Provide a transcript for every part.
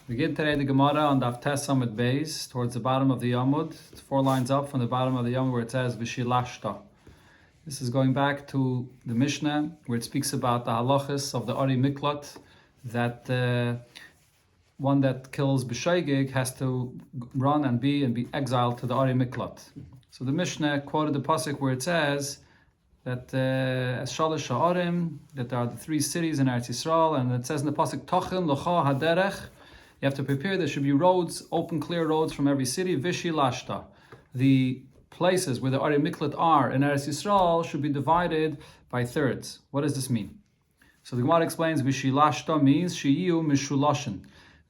Begin today the Gemara on Daf Tes Amud Beis, towards the bottom of the Amud. It's 4 lines up from the bottom of the Amud where it says V'shilashta. This is going back to the Mishnah where it speaks about the halachas of the Ari Miklat, that one that kills b'shaygig has to run and be exiled to the Ari Miklat. So the Mishnah quoted the pasuk where it says that as Shalosh Ha'arim, that there are the 3 cities in Eretz Yisrael, and it says in the pasuk Tochen L'cha Haderech. You have to prepare. There should be roads, open, clear roads from every city. V'shilashta. The places where the Ari Miklat are in Eretz Yisrael should be divided by thirds. What does this mean? So the Gemara explains V'shilashta means Shiyu Mishulashin,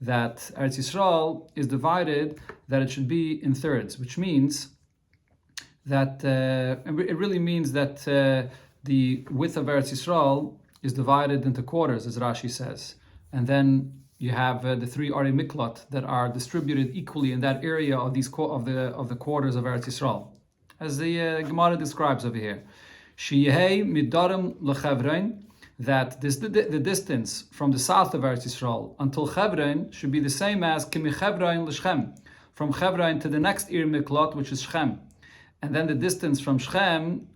that Eretz Yisrael is divided, that it should be in thirds, which means that it really means that the width of Eretz Yisrael is divided into quarters, as Rashi says, and then you have the 3 Ari Miklat that are distributed equally in that area of these of the quarters of Eretz Yisrael, as the Gemara describes over here. Sheyehei midarim lechevrein, that the distance from the south of Eretz Yisrael until Chevron should be the same as kimichevrein l'Shechem, from Chevron to the next Ir Miklat, which is Shechem, and then the distance from Shechem,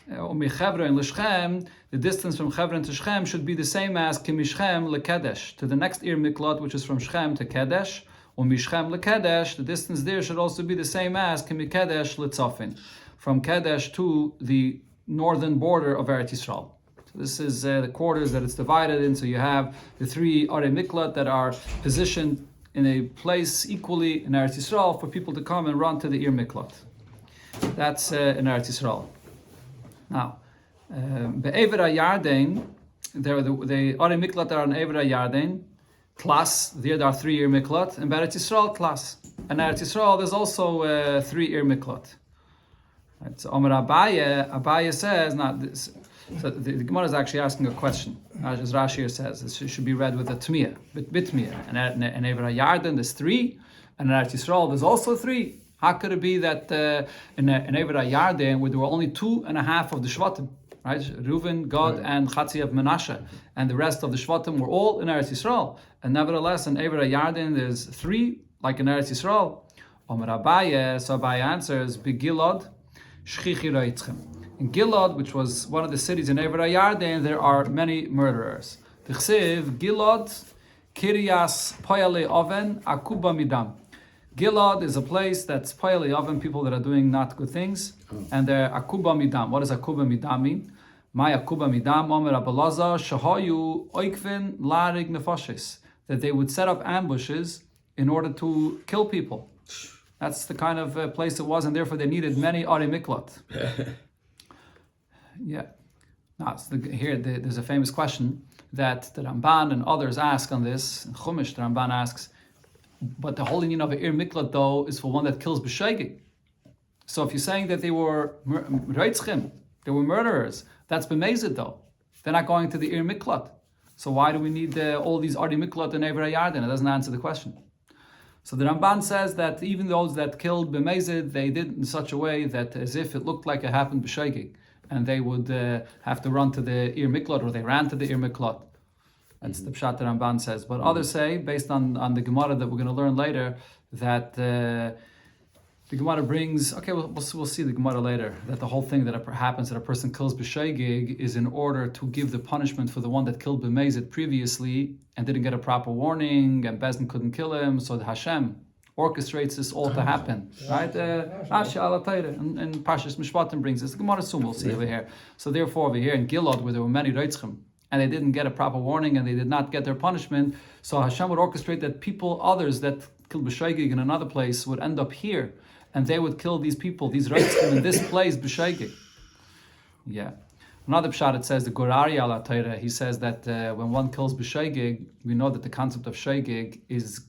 Chevron l'Shechem, the distance from Chevron to Shechem should be the same as Kimishchem leKedesh, to the next Ir Miklat, which is from Shechem to Kedesh, Mishchem leKedesh, the distance there should also be the same as Kimikedesh leTzafin, from Kedesh to the northern border of Eretz Yisrael. So this is the quarters that it's divided in. So you have the 3 Ari Miklat that are positioned in a place equally in Eretz Yisrael for people to come and run to the Ir Miklat. That's in Eretz Yisrael. Now, Be'ever HaYarden, there are the Ari Miklat that are in Ever HaYarden, class, there are 3 Ir Miklat, and Eretz Yisrael class. And Eretz Yisrael there's also 3 Ir Miklat. Right, so Omer Abaye says, now this, so the Gemara is actually asking a question, as Rashi here says. It should be read with a Tmiyah, Bitmiyah. And in Ever HaYarden there's 3, and in Eretz Yisrael there's also 3. How could it be that in Ever HaYarden, where there were only 2.5 of the Shvatim, right? Reuven, Gad, and Chatzi of Menashe, and the rest of the Shvatim were all in Eretz Yisrael, and nevertheless in Ever HaYarden there's 3, like in Eretz Yisrael. Omer Abaye, so Abaye answers, Begilad, Shchichi Reitzchem. In Gilad, which was one of the cities in Ever HaYarden, there are many murderers. T'chsev, Gilad, Kiryas, Poyale Oven, Akuba Midam. Gilad is a place that's Poyale Oven, people that are doing not good things, and they're Akuba Midam. What does Akuba Midam mean? My Akuba Midam, Omer Abalaza, Shahayu, Oikvin, Larig Nefashis, that they would set up ambushes in order to kill people. That's the kind of place it was, and therefore they needed many Ari Miklat. Yeah. Now, there's a famous question that the Ramban and others ask on this. In Chumash, the Ramban asks, but the whole union of an Ir Miklat, though, is for one that kills b'shaygig. So if you're saying that they were reitzchim, they were murderers, that's b'mezid, though. They're not going to the Ir Miklat. So why do we need all these Ari Miklat in Ever HaYarden? It doesn't answer the question. So the Ramban says that even those that killed b'mezid, they did in such a way that as if it looked like it happened b'shaygig, and they would have to run to the Ir Miklat, or they ran to the Ir Miklat. That's the Pshat the Ramban says. But others say, based on the Gemara that we're going to learn later, that the Gemara brings, we'll see the Gemara later, that the whole thing that happens that a person kills b'shaygig is in order to give the punishment for the one that killed b'mezid previously and didn't get a proper warning, and Bezdin couldn't kill him, so the Hashem orchestrates this all to happen. Right? Rashi Alatayra and Parshas Mishpatim brings this. The Gemara soon we'll see over here. So therefore over here in Gilad, where there were many Reitzchim, and they didn't get a proper warning, and they did not get their punishment, so Hashem would orchestrate that others that killed b'shaygig in another place would end up here, and they would kill these people, these reitzchim in this place, b'shaygig. Yeah. Another pshat, it says, the Gorari ala Torah, he says that when one kills b'shaygig, we know that the concept of shaygig is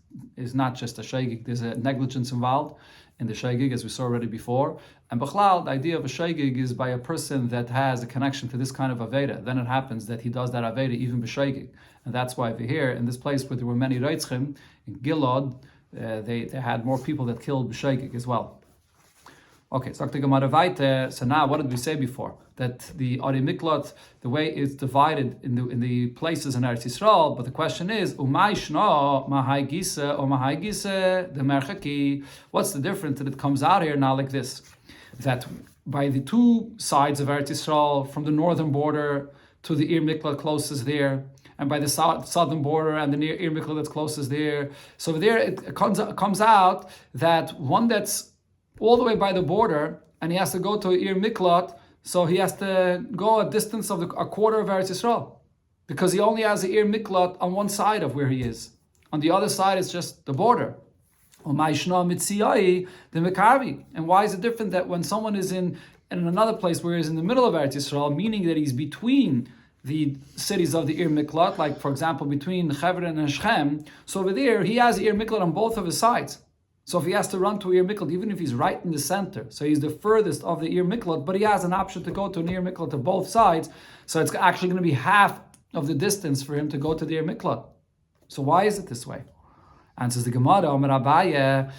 not just a shaygig. There's a negligence involved in the shaygig, as we saw already before. And b'chlal, the idea of a shaygig is by a person that has a connection to this kind of aveda. Then it happens that he does that aveda even b'shaygig. And that's why over here, in this place where there were many reitzchim, in Gilad, they had more people that killed b'shaygig as well. Okay, so now what did we say before? That the Ari Miklat, the way it's divided in the places in Eretz Yisrael, but the question is, Umay Shna, Mahai Gisa, or Mahai Gisa, the Merchaki. What's the difference that it comes out here now like this? That by the two sides of Eretz Yisrael, from the northern border to the Ir Miklat closest there, and by the southern border and the near Ir Miklat that's closest there. So there it comes out that one that's all the way by the border, and he has to go to Ir Miklat, so he has to go a distance of a quarter of Eretz Yisrael, because he only has the Ir Miklat on one side of where he is. On the other side, it's just the border. And why is it different that when someone is in another place where he's in the middle of Eretz Yisrael, meaning that he's between the cities of the Ir Miklat, like for example between Hebron and Shechem, so over there he has Ir Miklat on both of his sides. So if he has to run to Ir Miklat, even if he's right in the center, so he's the furthest of the Ir Miklat, but he has an option to go to an Ir Miklat to both sides, so it's actually going to be half of the distance for him to go to the Ir Miklat. So why is it this way? Answers the Gemara, Omer Abaye,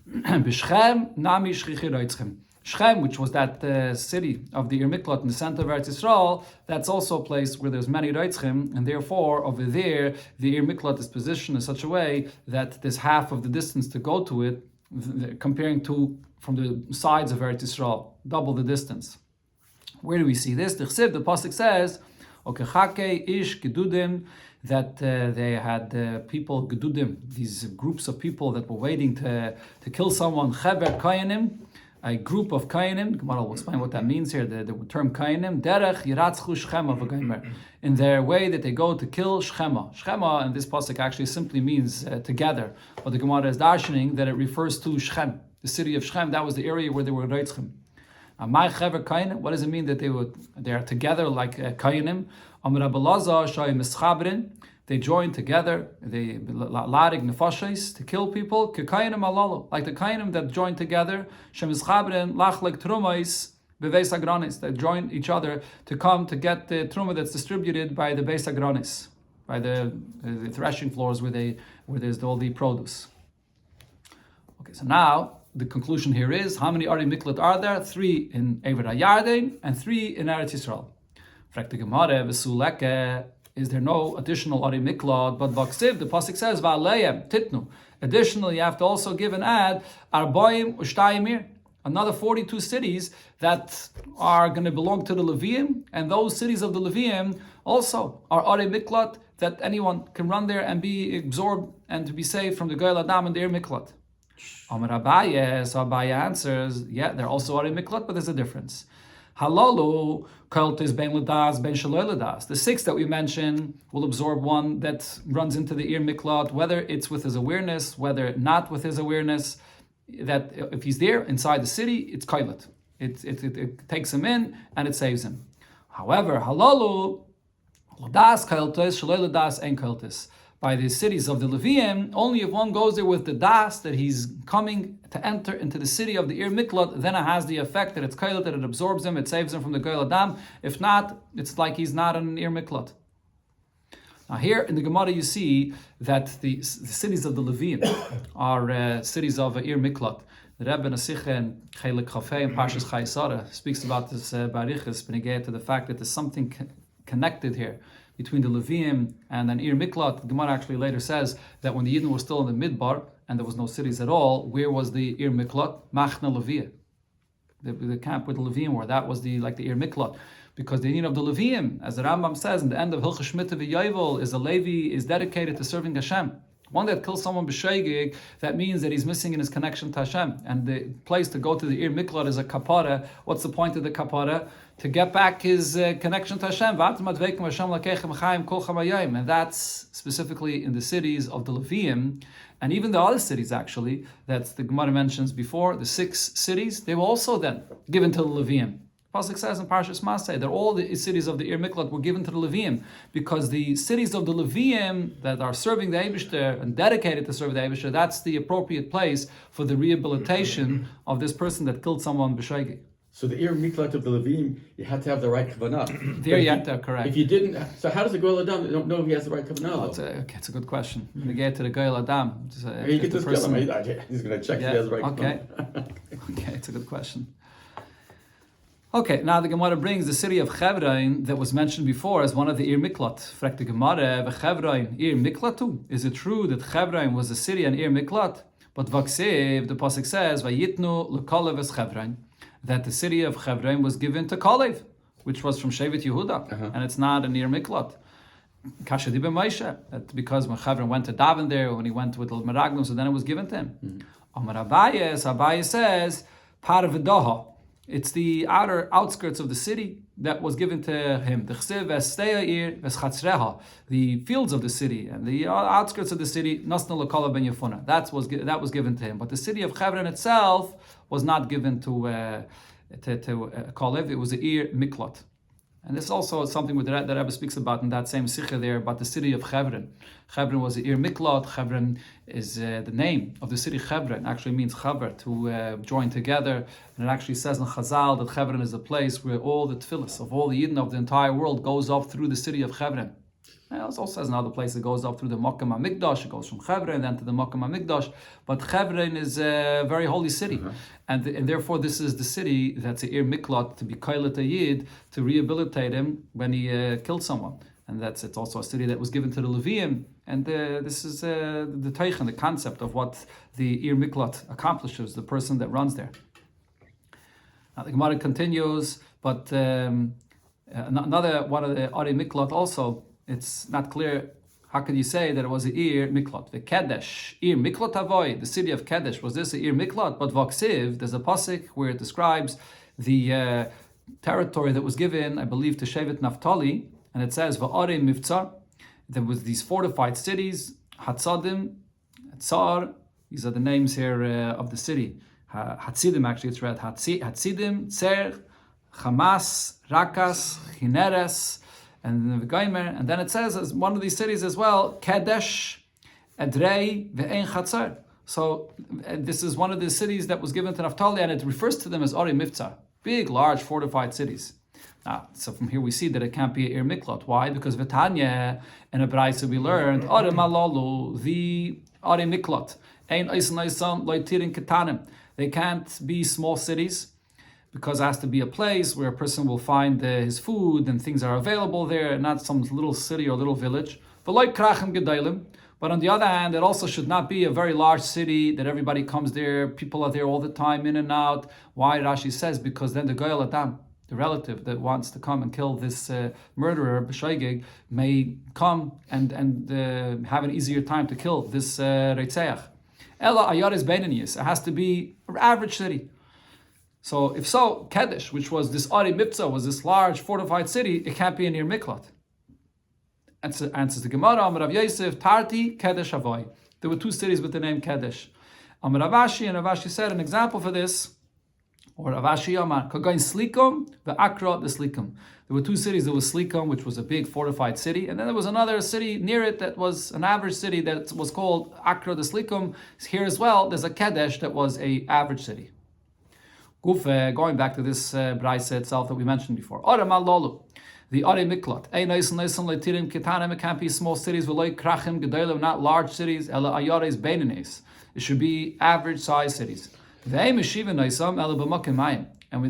B'Shechem nami shchichi roitzchem. Shechem, which was that city of the Ir Miklat in the center of Eretz Yisrael, that's also a place where there's many roitzchem, and therefore over there the Ir Miklat is positioned in such a way that there's half of the distance to go to it, comparing to from the sides of Eretz Yisrael, double the distance. Where do we see this? The pasuk says, "Okechake ish gedudim," that they had people gedudim, these groups of people that were waiting to kill someone. Cheber kayanim, a group of kayanim. Gemara will explain what that means here. The term kayanim, derech yiratzchu shchema v'gaimer, in their way that they go to kill Shchema. Shchema, and this pasuk actually simply means together. But the Gemara is darshaning that it refers to Shechem, the city of Shechem. That was the area where they were reitzchem. My chever kayanim. What does it mean that they are together like kayanim? Amar Abelazar shayim eschabrin. They join together, they larig nefashis to kill people. Kekayanim alalu, like the kayanim that join together. Shem eschabrin lachlik trumais beveis agranis. They join each other to come to get the truma that's distributed by the beis agranis, by the threshing floors where there's all the produce. Okay, so now the conclusion here is, how many Ari Miklat are there? 3 in Ever HaYarden and 3 in Eretz Yisrael. Frak Gemara v'suleke. Is there no additional Ari Miklat? But Vaksiv, the pasuk says, Va'aleim titnu. Additionally, you have to also give and add Arbaim Ushtayimir, another 42 cities that are going to belong to the Leviim, and those cities of the Leviim also are Ari Miklat, that anyone can run there and be absorbed and to be saved from the Goyal Adam and the Ir Miklat. Amar Abaye, so Abaye answers, yeah, they're also Ari Miklat, but there's a difference. Halalu kaltis ben ladas ben shaloi ladas. The 6 that we mentioned will absorb one that runs into the Ir Miklat, whether it's with his awareness, whether not with his awareness. That if he's there inside the city, it's kailat. It takes him in and it saves him. However, halalu ladas kaltis shaloi ladas en kaltis. By the cities of the Leviim, only if one goes there with the das that he's coming to enter into the city of the Ir Miklat, then it has the effect that it's kailat, that it absorbs him, it saves him from the Goyal Adam. If not, it's like he's not in an Ir Miklat. Now here in the Gemara you see that the cities of the Leviim are cities of Ir Miklat. The Rebbe Nasiche and Chelik Chafei and Parshas Chayesara speaks about this barichas, benegay to the fact that there's something connected here between the Leviim and an Ir Miklat. The Gemara actually later says that when the Yidden were still in the Midbar and there was no cities at all, where was the Ir Miklat? Machna Leviah, the camp where the Leviim were. That was the Ir Miklat, because the Yidden of the Leviim, as the Rambam says in the end of Hilchos Shmita v'Yovel, is a Levi is dedicated to serving Hashem. One that kills someone b'sheigig, that means that he's missing in his connection to Hashem. And the place to go to the Ir Miklat is a kapara. What's the point of the kapara? To get back his connection to Hashem. And that's specifically in the cities of the Leviim, and even the other cities actually, that the Gemara mentions before, the 6 cities, they were also then given to the Leviim. Pasuk says in Parshas Maseh that all the cities of the Ir Miklat were given to the Leviim, because the cities of the Leviim that are serving the Eibishter and dedicated to serve the Eibishter, that's the appropriate place for the rehabilitation of this person that killed someone b'sheigig. So the Ir Miklat of the Levim, you had to have the right kavanah. There you have to, correct. If you didn't, so how does the Goyal Adam don't know if he has the right kavanah? It's a good question. When you get to the Goyal Adam, he's going to check if he has the right kavanah. Okay, it's a good question. Okay, now the Gemara brings the city of Chevron that was mentioned before as one of the Ir Miklat. Fragt the Gemara, Chevron Ir Miklatu? Is it true that Chevron was a city and Ir Miklat? But Vaksiv, the pasuk says, Vayitnu lekalev es Chevron, that the city of Chevron was given to Kalev, which was from Shevet Yehuda, and it's not an Ir Miklat. Kasha dibe Moshe, that because when Chevron went to daven there, when he went with the Meraglim, so then it was given to him. Amar Abaye says, Parvedoha. It's the outer outskirts of the city that was given to him. The fields of the city and the outskirts of the city, that was given to him. But the city of Chevron itself was not given to Kalev. It was the Ir Miklat. And this also is something that Rebbe speaks about in that same sikha there about the city of Chevron. Chevron was the Ir Miklat. Chevron is the name of the city. Chevron actually means chaver, to join together. And it actually says in Chazal that Chevron is a place where all the tefillas of all the Yidden of the entire world goes up through the city of Chevron. It also says in other places it goes up through the Makam HaMikdash. It goes from Chevron then to the Makam HaMikdash. But Chevron is a very holy city. And therefore this is the city that's a Ir Miklat, to be Kailat a Yid, to rehabilitate him when he killed someone. And it's also a city that was given to the Levium. And this is the Teichen, the concept of what the Ir Miklat accomplishes, the person that runs there. Now the Gemara continues, but another one of the Ir Miklat also, it's not clear. How could you say that it was the Ir Miklat? The Kadesh, Ir Miklat Avoy, the city of Kadesh. Was this the Ir Miklat? But Vaksiv, there's a pasuk where it describes the territory that was given, I believe, to Shevet Naphtali, and it says Va'are Mivtzar. There was these fortified cities, Hatzadim, Tzar. These are the names here of the city. Hatzidim, actually, it's read Hatzidim, Tzer, Hamas, Rakas, Chineres, and the Gaimer, and then it says as one of these cities as well, Kadesh, Edrei, Ve'en Chatzar. So this is one of the cities that was given to Naphtali, and it refers to them as Ari Mivtzar, big, large, fortified cities. So from here we see that it can't be Ir Miklat. Why? Because Vitanya, in a Braisa we learned, Ari Malolu, the Ari Miklat, Ein Eisen Eisen, Leitirin Ketanim. They can't be small cities, because it has to be a place where a person will find his food and things are available there, not some little city or little village. But on the other hand, it also should not be a very large city that everybody comes there, people are there all the time, in and out. Why? Rashi says, because then the Goyal Adam, the relative that wants to come and kill this murderer, B'shoigeg, may come and have an easier time to kill this Reitzeach. Ela Ayaris Beinanius, it has to be an average city. So if so, Kadesh, which was this Ari Mipza, was this large fortified city, it can't be an Ir Miklat. Answers the Gemara, Amar Rav Yosef, Tarti, Kadesh Avoy. There were two cities with the name Kadesh. Amar Ravashi, and Ravashi said an example for this, or Ravashi Amar, Kagain Slikum, the Akra, the Slikum. There were two cities. There was Slikum, which was a big fortified city, and then there was another city near it that was an average city that was called Akra, the Slikum. Here as well, there's a Kadesh that was a average city. Going back to this Braisa itself that we mentioned before. The Ari Miklat. It can't be small cities, not large cities. It should be average sized cities. And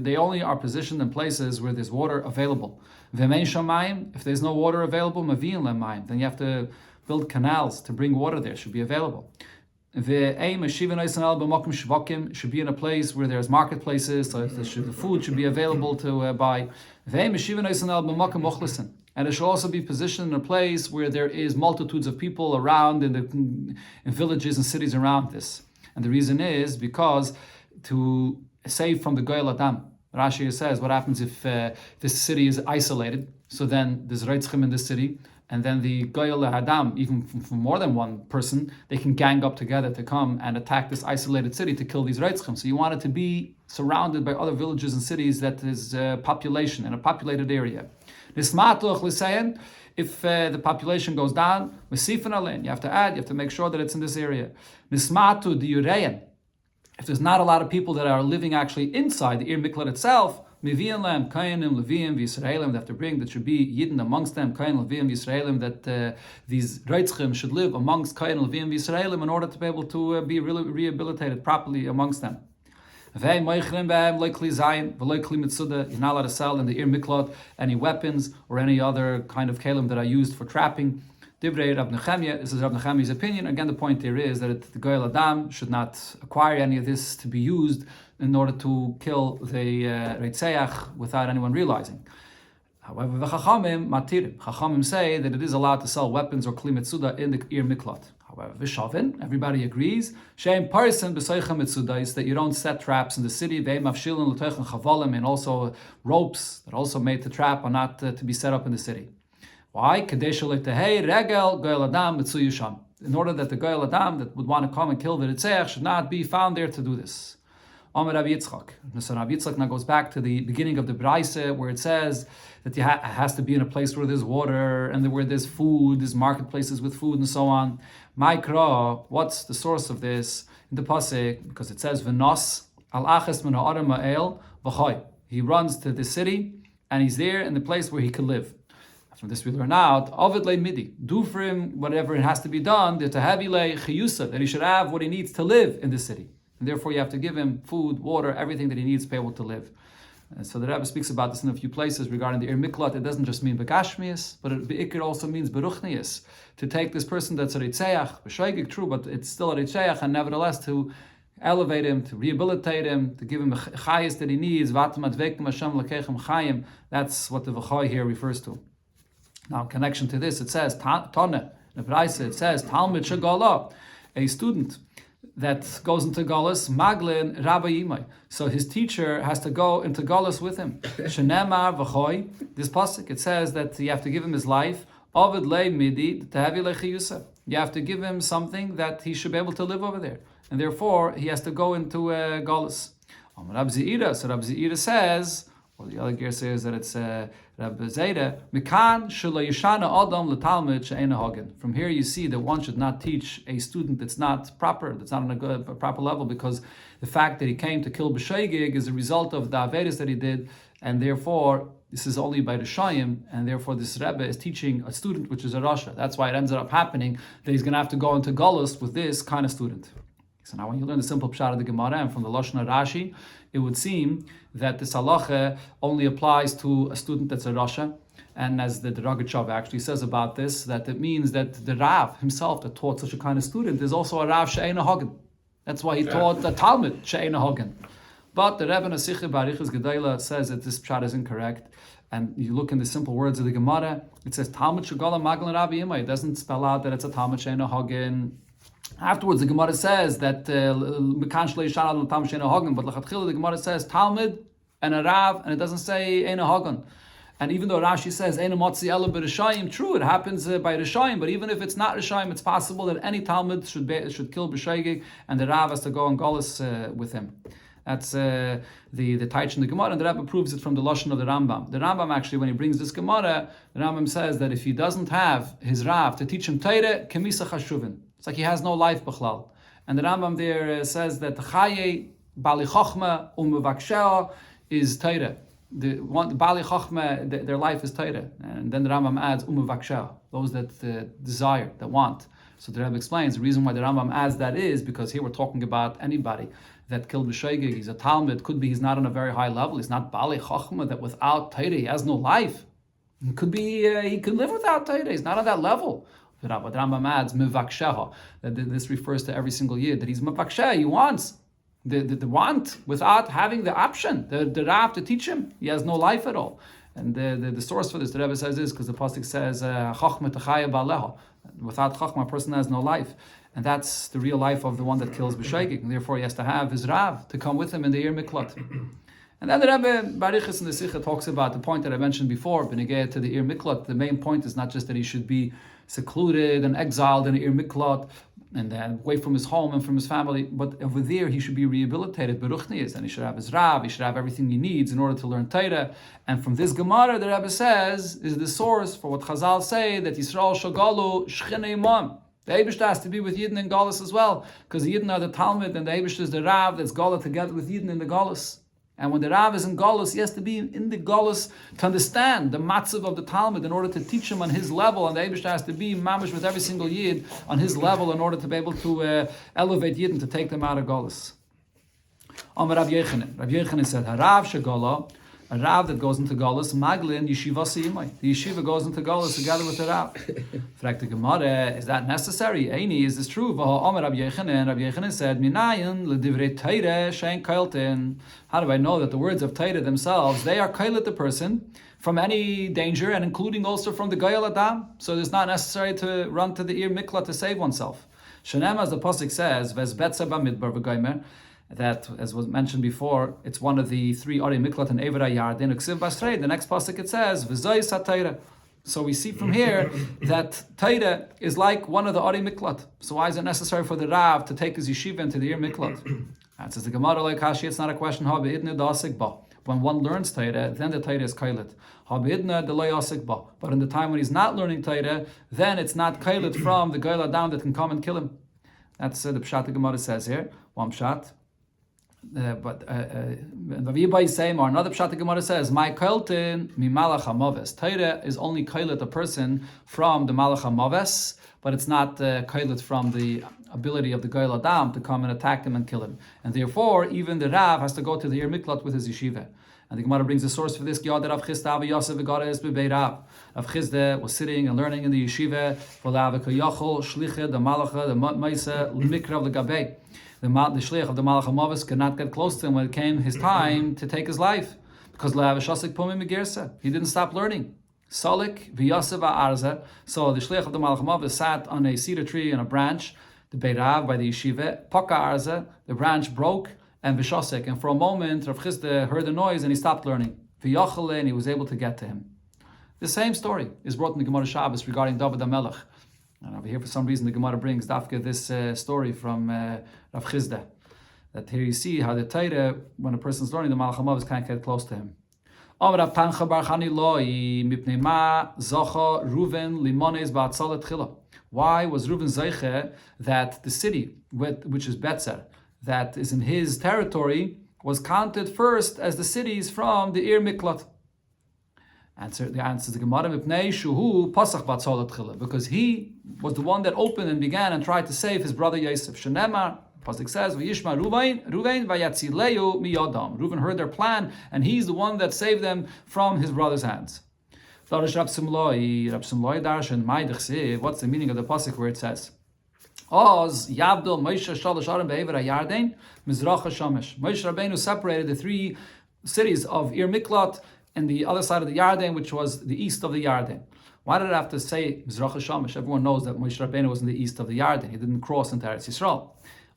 they only are positioned in places where there's water available. If there's no water available, then you have to build canals to bring water there. It should be available. Should be in a place where there's marketplaces, so the food should be available to buy. And it should also be positioned in a place where there is multitudes of people around in villages and cities around this. And the reason is because to save from the Goyal Adam. Rashi says, what happens if this city is isolated? So then there's Reitzchim in this city, and then the Goyal Adam, even from more than one person, they can gang up together to come and attack this isolated city to kill these Reitzchim. So you want it to be surrounded by other villages and cities that is population in a populated area. If the population goes down, you have to add, you have to make sure that it's in this area. If there's not a lot of people that are living actually inside the Ir Miklat itself, they have to bring, that should be Yidden amongst them, Kayin, Leviim, Yisraelim, that these Reitzchim should live amongst Kayin, Leviim, Yisraelim in order to be able to be really rehabilitated properly amongst them. You're not allowed to sell in the Ir Miklot any weapons or any other kind of kalim that are used for trapping. Divrei Rab Nechemia, this is Rab Nechemia's opinion. Again, the point there is that the Goyal Adam should not acquire any of this to be used in order to kill the Reitzeach without anyone realizing. However, the Chachamim matirim. Chachamim say that it is allowed to sell weapons or kli mitzuda in the Ir Miklot. However, Vishavin, everybody agrees, Shem Parson b'soicha mitzuda is that you don't set traps in the city. Ve'im avshilin l'toichan chavalim, and also ropes that are also made to trap are not to be set up in the city. Why? In order that the Goyal Adam that would want to come and kill the Ritzeach should not be found there to do this. Amar Rabbi Yitzchak. So Rabbi Yitzchak now goes back to the beginning of the Braise where it says that it has to be in a place where there's water and where there's food, there's marketplaces with food and so on. Maikra, what's the source of this in the Pasuk? Because it says V'nos al aches min ha'adam ha'el v'choy. He runs to the city and he's there in the place where he could live. From this we learn out, Ovid le midi, do for him whatever it has to be done, that he should have what he needs to live in the city. And therefore you have to give him food, water, everything that he needs to be able to live. And so the Rebbe speaks about this in a few places regarding the Ir Miklot. It doesn't just mean Begashmias, but it also means Beruchnias. To take this person that's a Ritzeach, B'shoigig, true, but it's still a Ritzeach, and nevertheless to elevate him, to rehabilitate him, to give him the chayis that he needs. That's what the V'choy here refers to. Now, in connection to this, it says, Tone, in the Braise, it says, Talmid Shagala, a student that goes into Galus, Maglin Rabbi Yimai. So his teacher has to go into Galus with him. Shenemar V'choy, this pasuk, it says that you have to give him his life. Ovid le midi tehavi lechiyusa. You have to give him something that he should be able to live over there. And therefore, he has to go into Galus. Rab Zeira, so Rab Zeira says, or the other gear says that it's Rabbi Zayda, Mikan shelo yishana adam letalmid she'ena hagen. From here you see that one should not teach a student that's not proper, that's not on a proper level, because the fact that he came to kill b'sheigig is a result of the averis that he did, and therefore this is only by the Shayim, and therefore this Rebbe is teaching a student which is a Rasha. That's why it ends up happening that he's going to have to go into Golus with this kind of student. So now when you learn the simple pshat of the Gemara and from the Lashon Rashi, it would seem that this halacha only applies to a student that's a Rasha. And as the Rogachov actually says about this, that it means that the Rav himself that taught such a kind of student is also a Rav She'ena Hagen. That's why he taught the Talmud She'ena Hagen. But the Rebbe Nasiche Barichas Gedela says that this pshat is incorrect. And you look in the simple words of the Gemara, it says Talmud Shagala Maglin Rabbi Yimai. It doesn't spell out that it's a Talmud She'ena Hagen. Afterwards, the Gemara says that but the Gemara says Talmud and a Rav, and it doesn't say Eina Hagan. And even though Rashi says Eina Motzi Ela b'Rishayim, true, it happens by Rishayim, but even if it's not Rishayim, it's possible that any Talmud should kill b'Shaygig, and the Rav has to go on Golis with him. That's the Taich in the Gemara, and the Rebbe proves it from the Lashon of the Rambam. The Rambam actually, when he brings this Gemara, the Rambam says that if he doesn't have his Rav to teach him Teire, Kemisa Chashuvin. It's like he has no life b'chlal. And the Rambam there says that Chaye Bali Chochma Umevaksheh is Teire. The Bali Chochma, their life is Teire. And then the Rambam adds Umevaksheh, those that desire, that want. So the Rebbe explains the reason why the Rambam adds that is because here we're talking about anybody that killed b'sheigig. He's a Talmud. Could be he's not on a very high level. He's not Bali Chochma, that without Teire he has no life. It could be he could live without Teire. He's not on that level. The Rambam adds mivaksheha, that this refers to every single year, that he's mivaksheha, he wants the want without having the option, the Rav to teach him. He has no life at all. And the source for this, the Rebbe says, is because the pasuk says chachma techaya baleha. Without chachma, a person has no life, and that's the real life of the one that kills b'sheigig. And therefore, he has to have his Rav to come with him in the Ir Miklot. And then the Rebbe Barichas in the Sikha talks about the point that I mentioned before, Benegeh to the Ir Miklot. The main point is not just that he should be secluded and exiled in Ir Miklot and away from his home and from his family, but over there he should be rehabilitated, Beruchnias, and he should have his Rav, he should have everything he needs in order to learn Torah. And from this Gemara, the Rebbe says, is the source for what Chazal say, that Yisrael Shagalu Shchine Imam. The Eibishter has to be with Yidden in Galus as well, because the Yidden are the Talmud and the Eibishter is the Rav that's Gala together with Yidden in the Galus. And when the Rav is in Golus, he has to be in the Golus to understand the matzav of the Talmud in order to teach him on his level. And the Eibishter has to be mamish with every single Yid on his level in order to be able to elevate Yidden, to take them out of Golus. Amar Rav Yechanan. Rav Yechanan said, Harav Shagala, a Rav that goes into Galus, Maglin Yeshiva Siyimai. The Yeshiva goes into Galus together with the Rav. Fragt the Gemara, is that necessary? Eini, is this true? Amar Rav Yechanan said, Minayin L'divrei Teire Shein Kailtin. How do I know that the words of Teire themselves, they are Kailit the person from any danger, and including also from the Gayal Adam? So it's not necessary to run to the Ir Mikla to save oneself. Shanem, as the Pasuk says, Ves Betza Bamidbar V'Gaymer, that, as was mentioned before, it's one of the three Ari Miklat and Evera Yardin Uksiv Basrei. The next pasuk it says V'Zay Satayra. So we see from here that Taira is like one of the Ari Miklat. So why is it necessary for the Rav to take his yeshiva into the Ir Miklat? Answers the Gemara like Hashi. It's not a question. When one learns Taira, then the Taira is Kailit. But in the time when he's not learning Taira, then it's not Kailit from the Gail Adam that can come and kill him. That's the Pshat the Gemara says here. One Pshat. But Vavibai same or another Pshat the Gemara says, my kailtin mi malach hamaves. Taira is only kailit a person from the malach hamaves, but it's not kailit from the ability of the Gail Adam to come and attack him and kill him. And therefore, even the Rav has to go to the Ir Miklat with his yeshiva. And the Gemara brings a source for this. Rav Chisda was sitting and learning in the yeshiva. The shliach of the Malach HaMavis could not get close to him when it came his time to take his life, because he didn't stop learning. Solik v'yasev arza. So the shliach of the Malach HaMavis sat on a cedar tree on a branch, the Beirav by the yeshiva. Paka arza, the branch broke, and v'shosek. And for a moment, Rav Chisda heard the noise and he stopped learning. V'yachale, and he was able to get to him. The same story is brought in the Gemara Shabbos regarding David HaMelech. And over here, for some reason, the Gemara brings Dafka this story from Rav Chisda. That here you see how the Torah, when a person's learning the Malach HaMavis, can't get close to him. Why was Reuven Zeiche that the city, which is Betzer, that is in his territory, was counted first as the cities from the Ir Miklat? The answer is the Gemara, because he was the one that opened and began and tried to save his brother Yosef. Shenemar, Pasuk says, V'yishma Ruvain v'yatzileu miyadam. Reuven heard their plan, and he's the one that saved them from his brother's hands. What's the meaning of the Pasuk where it says, Moshe Rabbeinu separated the three cities of Ir Miklat and the other side of the Yarden, which was the east of the Yarden. Why did it have to say Mizrach HaShamesh? Everyone knows that Moshe Rabbeinu was in the east of the Yarden. He didn't cross into Eretz Yisrael.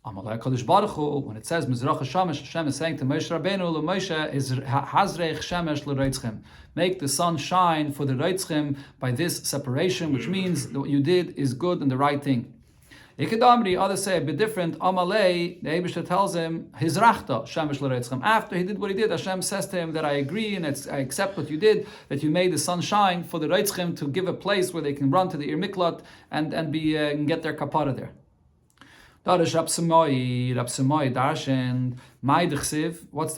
When it says Mizrach HaShamesh, Hashem is saying to Moshe Rabbeinu, Moshe is Hazreich Shemesh l'Reitzchem. Make the sun shine for the Reitzchem by this separation, which means that what you did is good and the right thing. Others say a bit different. Amalei, the Eibishter tells him, Hizrachta Shemesh l'Reitzchem. After he did what he did, Hashem says to him that I agree and I accept what you did, that you made the sun shine for the Reitzchem to give a place where they can run to the Ir Miklat and get their kapara there. What's the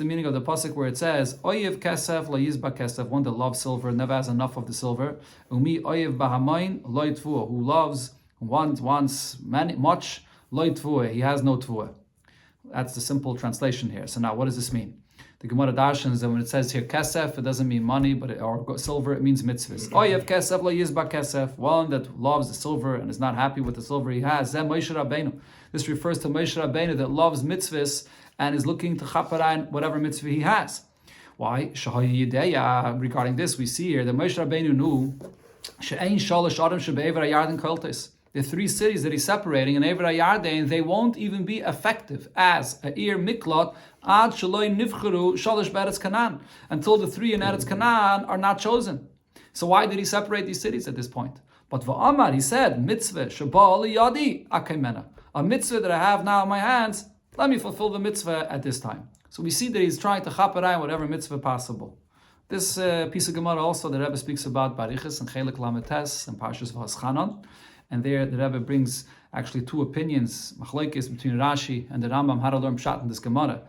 meaning of the pasuk where it says, Oyev kesef lo yizba kesef, one that loves silver never has enough of the silver. Umi oyev bahamain lo yitfuah, who wants much, lo yitfuah, he has no tfuah. That's the simple translation here. So now, what does this mean? The Gemara darshans that when it says here kesef, it doesn't mean money, or silver, it means mitzvahs. Oyev kesef lo yizba kesef, one that loves the silver and is not happy with the silver he has. Zeh Moshe Rabbeinu. This refers to Moshe Rabbeinu that loves mitzvahs and is looking to chaparain whatever mitzvah he has. Why? Regarding this, we see here that Moshe Rabbeinu knew the three cities that he's separating in Ever HaYarden, they won't even be effective as a Ir Miklat ad shaloi nivcharu shalish beretz Canaan, until the three in Eretz Canaan are not chosen. So why did he separate these cities at this point? But va'amar, he said, mitzvah shabal yadi akemena, a mitzvah that I have now in my hands, let me fulfill the mitzvah at this time. So we see that he's trying to chaparai whatever mitzvah possible. This piece of Gemara also, the Rebbe speaks about Barichas and Chelik Lametes and Parshas V'Haschanon. And there the Rebbe brings actually two opinions, machlokes between Rashi and the Rambam, how to learn Pshat in this Gemara.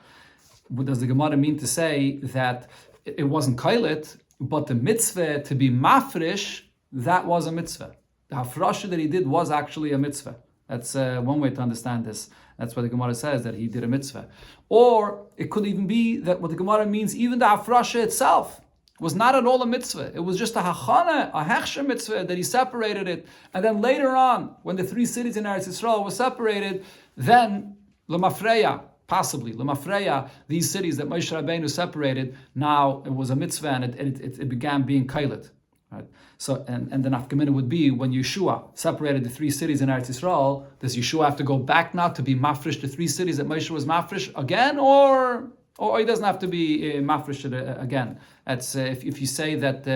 What does the Gemara mean to say that it wasn't Kailit, but the mitzvah to be mafresh, that was a mitzvah. The hafrasha that he did was actually a mitzvah. That's one way to understand this. That's why the Gemara says that he did a mitzvah. Or it could even be that what the Gemara means, even the Hafrasha itself was not at all a mitzvah. It was just a hachana, a hechsher mitzvah, that he separated it. And then later on, when the 3 cities in Eretz Yisrael were separated, then Lemafreya, possibly Lemafreya, these cities that Moshe Rabbeinu separated, now it was a mitzvah and it began being kailet. Right? So and the nafkamina would be when Yeshua separated the 3 cities in Eretz Yisrael, does Yeshua have to go back now to be mafresh the 3 cities that Moshe was mafresh again, or he doesn't have to be mafresh again? That's if you say that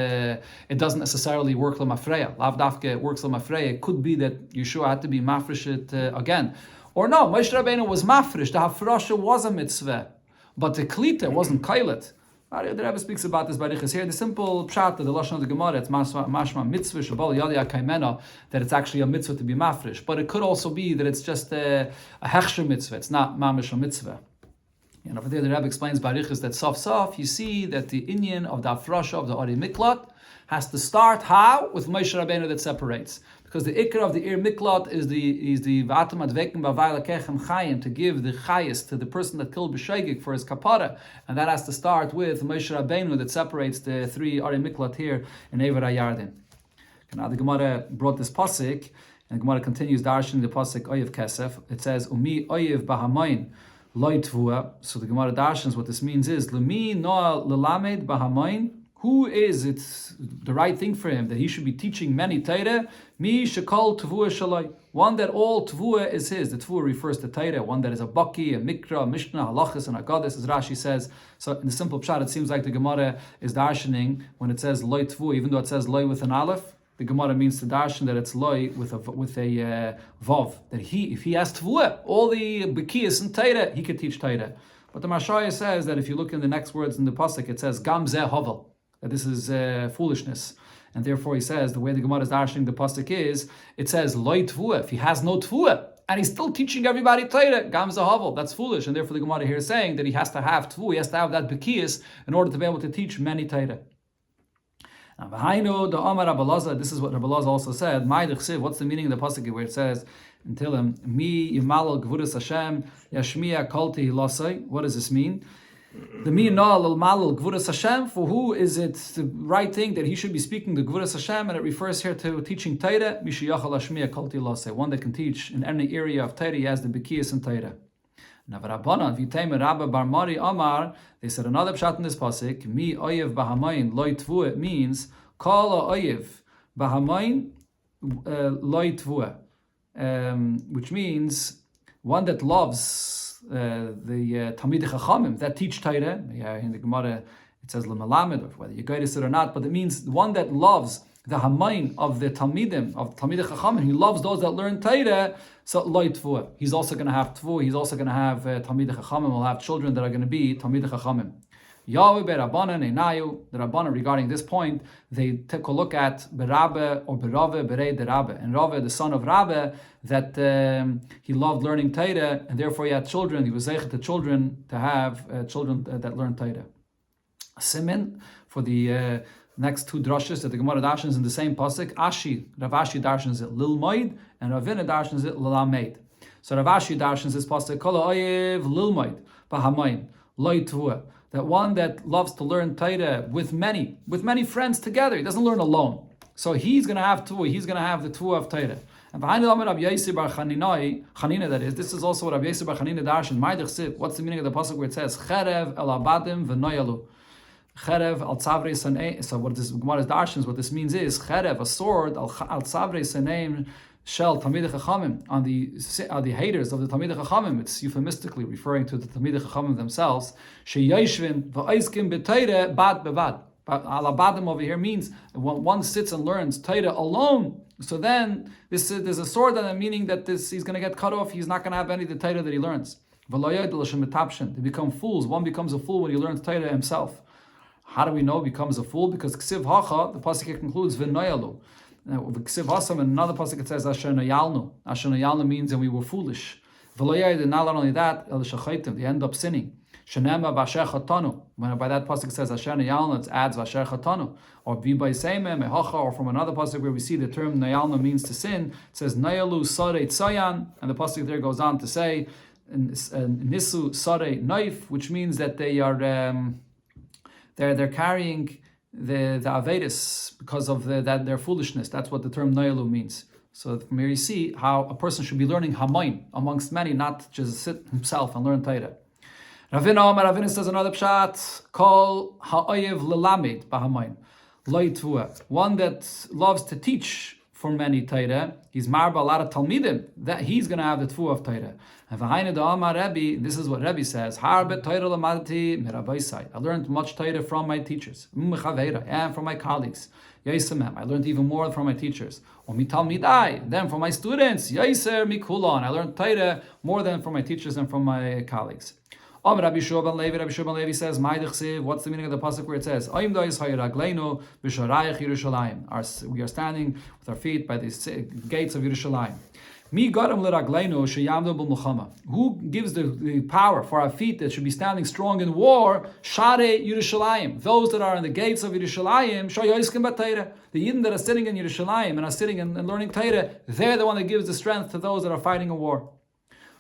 it doesn't necessarily work lemafreya, lav dafke it works lemafreya. It could be that Yeshua had to be mafresh it again, or no, Moshe Rabbeinu was mafresh. The hafrasha was a mitzvah, but the klita wasn't kailet. The Rebbe speaks about this barichas here. The simple pshat of the lashon of the Gemara, it's mashma mitzvah shabal yadi akaimena, that it's actually a mitzvah to be mafresh. But it could also be that it's just a hechsher mitzvah. It's not mamish a mitzvah. And over there, the Rebbe explains barichas that sof you see that the inyan of the afrasha of the Ari Miklat has to start how? With Moshe Rabbeinu that separates. Because the ikar of the Ir Miklat is the V'atam advekim b'avay lekechem chayim, to give the chayis to the person that killed b'shaygik for his kapara, and that has to start with Moshe Rabbeinu that separates the 3 Ari Miklat here in Ever HaYarden. Now the Gemara brought this pasuk, and the Gemara continues darshan the pasuk Oyev Kesef. It says Umi Oyev Bahamayin Loi Tvua. So the Gemara darshans what this means is Lemi Noah Lelamed Bahamayin. Who is it the right thing for him that he should be teaching many Torah? Mi shekol tvua shalai. One that all tvua is his. The tvua refers to Torah. One that is a baki, a mikra, a mishnah, halachas, and a goddess, as Rashi says. So in the simple pshat, it seems like the Gemara is darshaning when it says loy tvua, even though it says loy with an aleph. The Gemara means to darshan that it's loy with a vav. That if he has tvua, all the bekiyas and Torah, he could teach Torah. But the Mashaya says that if you look in the next words in the pasuk, it says gam zeh hovel. That this is foolishness, and therefore he says the way the Gemara is darshaning the pasuk is it says loy tvua. If he has no tvua and he's still teaching everybody Torah, gam zahavel, that's foolish, and therefore the Gemara here is saying that he has to have tvua, he has to have that bekiyas in order to be able to teach many Torah. Now, v'hainu the Amar Rabbi Elazar, this is what Rabbi Elazar also said. What's the meaning of the pasuk where it says until him mi yimalal gvuras Hashem yashmiya kolti hilosai? What does this mean? The mi'nal al-malal gvuras Hashem, for who is it the right thing that he should be speaking the gvuras Hashem, and it refers here to teaching Torah. Mishiyachal hashmiya kolti lase, one that can teach in any area of Torah. He has the bekiyas and Torah. Now, Rabbanan v'teimer Rabba Bar Mari Amar, they said another pshat in this pasuk. Mi oyev bahamayin loy tvua. It means kol oyev bahamayin loy tvua, which means one that loves the Talmidei Chachamim that teach Torah. In the Gemara it says Lemalamed, or whether you guide it or not, but it means one that loves the Hamayin of the Talmidim, of Talmidei Chachamim. He loves those that learn Torah. So loy tvua. He's also going to have tvua. He's also going to have Talmidei Chachamim. Will have children that are going to be Talmidei Chachamim. Yahweh beRabbanan einayu. The Rabbanan regarding this point, they take a look at Berabbe or Berave Berei de Rabbe, and Rabbe, the son of Rabbe, that he loved learning Torah, and therefore he had children. He was zeichet to children to have children that learn Torah. Simin for the next 2 drushes that the Gemara darshans in the same pasuk. Rav Ashi darshans it Lilmoid, and Ravina darshans it Lilamed. So Rav Ashi darshans this pasuk Kol Oyev Lilmoid Bahamayin Loy Tvua. That one that loves to learn Torah with many friends together. He doesn't learn alone. So he's going to have tvua. He's going to have the tvua of Torah. And behind the Rabbi Yosef bar Chanina, that is, this is also what Rabbi Yosef bar Chanina darshan. What's the meaning of the pasuk where it says Cherev el abadim v'noyalu? Cherev al tzavre sanei. So what this Gemara is darshan, what this means is Cherev, a sword, al tzavre sanei shel Talmidei Chachamim, on the haters of the Talmidei Chachamim. It's euphemistically referring to the Talmidei Chachamim themselves. Sheyoshvin v'oiskim b'Torah bad bevad. Alabadim over here means when one sits and learns Torah alone. So then there's a sword, and meaning that he's going to get cut off. He's not going to have any of the Torah that he learns. They become fools. One becomes a fool when he learns Torah himself. How do we know he becomes a fool? Because Ksiv Hacha, the pasuk concludes v'noyalu. Now, Ksiv Hasam, in another pasuk it says Asher Nayalnu. Asher Nayalnu means that we were foolish. And not only that, they end up sinning. Shenema v'asher chatanu. When by that pasuk it says asher neyalna, it adds v'asher chatanu. Or v'baiseme mehacha, or from another pasuk where we see the term neyalna means to sin, it says nayalu sarei tzayan, and the pasuk there goes on to say nisu sarei knife, which means that they are they're carrying the Avedis because of their foolishness. That's what the term Nayalu means. So from here you see how a person should be learning Hamayin amongst many, not just sit himself and learn Torah. Ravina says another pshat, call ha'oyev lelamid b'Hamayin, loitvua, one that loves to teach for many Torah. He's marba a lot of talmidim, that he's going to have the tfuah of Torah. And v'hainu da'amar Rebbe, this is what Rebbe says, harbe Torah lamadti mirabaisai. I learned much Torah from my teachers, and from my colleagues. Yaisamem, I learned even more from my teachers. Omitalmidai, then from my students. Yaiser mikulon, I learned Torah more than from my teachers and from my colleagues. Rabbi Shua ben Levi says, what's the meaning of the pasuk where it says, we are standing with our feet by the gates of Yerushalayim. Who gives the power for our feet that should be standing strong in war? Share Yerushalayim. Those that are in the gates of Yerushalayim, the Yidden that are sitting in Yerushalayim and are sitting and learning Torah, they're the one that gives the strength to those that are fighting a war.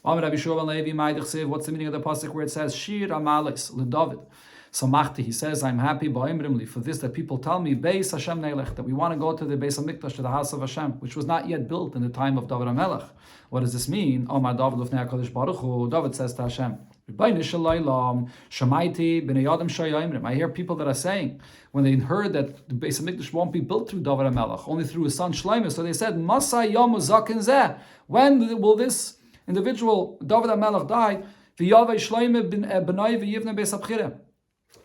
What's the meaning of the pasuk where it says Shir Amalis LeDavid? Samachti, he says, I'm happy for this that people tell me Beis Hashem Neilech, that we want to go to the Beis Hamikdash, to the house of Hashem, which was not yet built in the time of David HaMelech. What does this mean? Omar David Lufnei HaKadosh Baruch Hu, David says to Hashem, I hear people that are saying, when they heard that the Beis Hamikdash won't be built through David HaMelech, only through his son Shlomo, so they said, Masai Yom Zaken Zeh, when will this individual, David HaMelech, die? V'yavei Shlomo b'nai v'yivne Beis HaBchira.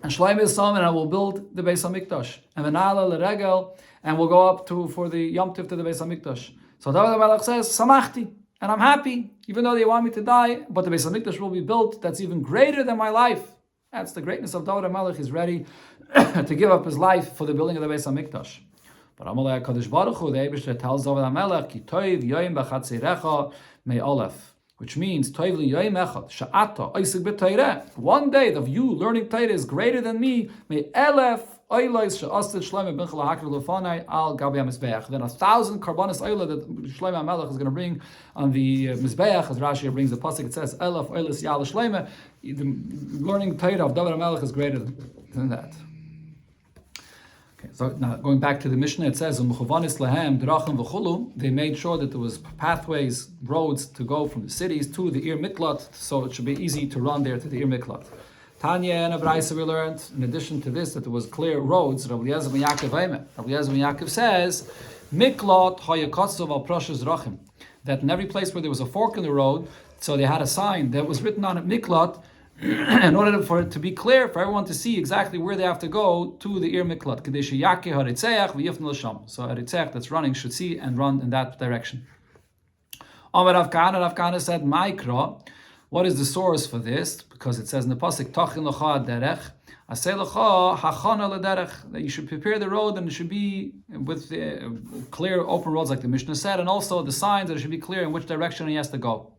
And Shlomo's son, and I will build the Beis Hamikdash. And v'na'ala l'regel, and we'll go up for the Yom Tiv to the Beis Hamikdash. So David HaMelech says, Samachti, and I'm happy, even though they want me to die, but the Beis Hamikdash will be built. That's even greater than my life. That's the greatness of David HaMelech. He's ready to give up his life for the building of the Beis Hamikdash. But Amalei HaKadosh Baruch Hu, the Eibishter tells David HaMelech, Ki toiv yoyim b'chatzirecha me'olef, which means toivli yoyim echad sha'ata oisig b'Torah. One day of you learning Torah is greater than me. Me'elef oilos she'asted Shlomo ben Chalahakir lefanai al gabi HaMizbeach. Then 1,000 karbanos oila that Shlomo HaMelech is going to bring on the Mizbeach. As Rashi brings the pasuk, it says elef oilos yal Shlomo. The learning Torah of David HaMelech is greater than that. Okay, so now going back to the Mishnah, it says, they made sure that there was pathways, roads to go from the cities to the Ir Miklat, so it should be easy to run there to the Ir Miklat. Tanya and Abraisa, we learned, in addition to this, that there was clear roads. Rabbi Eliezer ben Yaakov says, Miklat hayakotzav al prashas rachim, that in every place where there was a fork in the road, so they had a sign that was written on it, Miklat, in order for it to be clear for everyone to see exactly where they have to go to the Ir Miklat. So a Ritzech that's running should see and run in that direction. Rav Kahana said, Maikra, what is the source for this? Because it says in the pasuk, Tachin L'cha derech, Aseh L'cha hachana l'derech, that you should prepare the road and it should be with clear open roads like the Mishnah said, and also the signs that it should be clear in which direction he has to go.